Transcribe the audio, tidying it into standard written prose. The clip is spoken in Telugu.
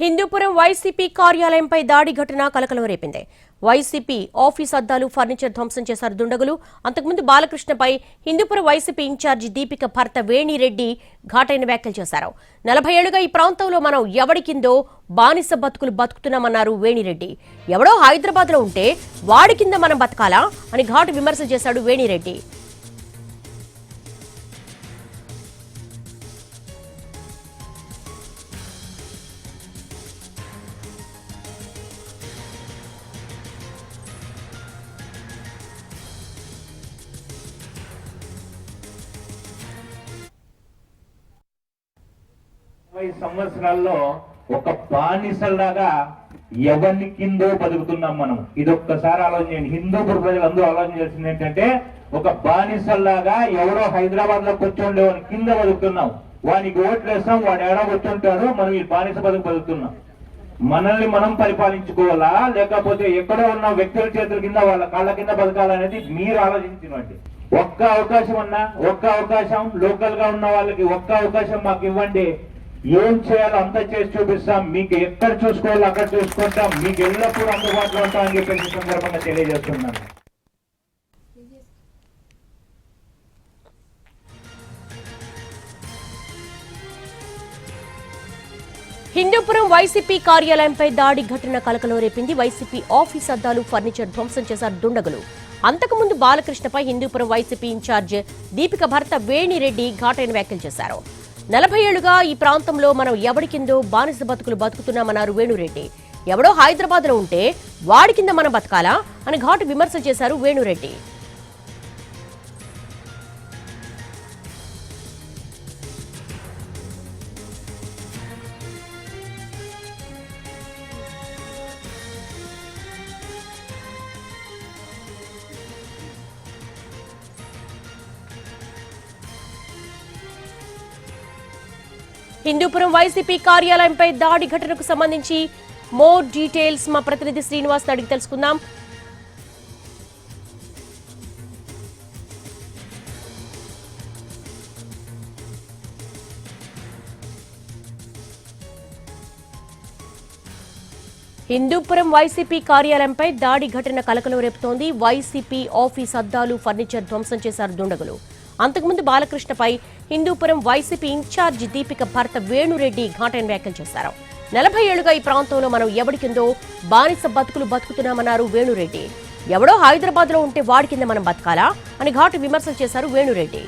హిందూపురం వైసీపీ కార్యాలయంపై దాడి ఘటన కలకలం రేపింది. వైసీపీ ఆఫీస్ అద్దాలు, ఫర్నిచర్ ధ్వంసం చేశారు దుండగులు. అంతకుముందు బాలకృష్ణపై హిందూపురం వైసీపీ ఇన్ఛార్జి దీపిక భర్త వేణిరెడ్డి ఘాటైన వ్యాఖ్యలు చేశారు. 40 ఏళ్లుగా ఈ ప్రాంతంలో మనం ఎవడి కిందో బానిస బతుకులు బతుకుతున్నామన్నారు వేణిరెడ్డి. ఎవడో హైదరాబాద్ లో ఉంటే వాడి కింద మనం బతకాలా అని ఘాటు విమర్శలు చేశాడు వేణిరెడ్డి. సంవత్సరాల్లో ఒక బానిసలాగా ఎవరిని కిందో బతుకుతున్నాం మనం. ఇది ఒక్కసారి ఆలోచన. హిందూపుర ప్రజలందరూ ఆలోచన చేసింది ఏంటంటే, ఒక బానిసలాగా ఎవరో హైదరాబాద్ లో కూర్చోండి వాని కింద బతుకుతున్నాం. వానికి ఓట్లు వేస్తాం, వాడు ఏడా కూర్చుంటాడు, మనం ఈ బానిస బతుకుతున్నాం. మనల్ని మనం పరిపాలించుకోవాలా, లేకపోతే ఎక్కడో ఉన్న వ్యక్తుల చేతుల కింద వాళ్ళ కాళ్ళ కింద బతకాలనేది మీరు ఆలోచించండి. ఒక్క అవకాశం అన్నా, ఒక్క అవకాశం లోకల్ గా ఉన్న వాళ్ళకి ఒక్క అవకాశం మాకు ఇవ్వండి. ఏం చేయాలో అంత చేసి చూపిస్తాం. మీకు ఎక్కడ చూసుకోవాలో అక్కడ చూసుకుంటాం. మీకు ఎల్లప్పుడూ అందుబాటులో ఉంటామని చెప్పేసి సందర్భంగా తెలియజేస్తున్నాను. హిందూపురం వైసీపీ కార్యాలయంపై దాడి ఘటన కలకలం రేపింది. వైసీపీ ఆఫీస్ అద్దాలు, ఫర్నిచర్ ధ్వంసం చేశారు దుండగులు. అంతకుముందు బాలకృష్ణపై హిందూపురం వైసీపీ ఇన్ఛార్జ్ దీపిక భర్త వేణిరెడ్డి ఘాటైన వ్యాఖ్యలు చేశారు. 40 ఏళ్లుగా ఈ ప్రాంతంలో మనం ఎవడి కిందో బానిస బతుకులు బతుకుతున్నామన్నారు వేణురెడ్డి. ఎవడో హైదరాబాద్ లో ఉంటే వాడి కింద మనం బతకాలా అని ఘాటు విమర్శ చేశారు వేణురెడ్డి. హిందూపురం వైసీపీ కార్యాలయంపై దాడి ఘటనకు సంబంధించి మోర్ డీటెయిల్స్ మా ప్రతినిధి శ్రీనివాస్ అడిగి తెలుసుకుందాం. హిందూపురం వైసీపీ కార్యాలయంపై దాడి ఘటన కలకలం రేపుతోంది. వైసీపీ ఆఫీస్ అద్దాలు, ఫర్నిచర్ ధ్వంసం చేశారు దుండగులు. అంతకుముందు బాలకృష్ణపై హిందూపురం వైసీపీ ఇన్ఛార్జి దీపిక భర్త వేణురెడ్డి ఘాటైన వ్యాఖ్యలు చేశారు. 40 ఏళ్లుగా ఈ ప్రాంతంలో మనం ఎవడి కిందో బానిస బతుకులు బతుకుతున్నామన్నారు వేణురెడ్డి. ఎవడో హైదరాబాద్ లో ఉంటే వాడి కింద మనం బతకాలా అని ఘాటు విమర్శలు చేశారు వేణురెడ్డి.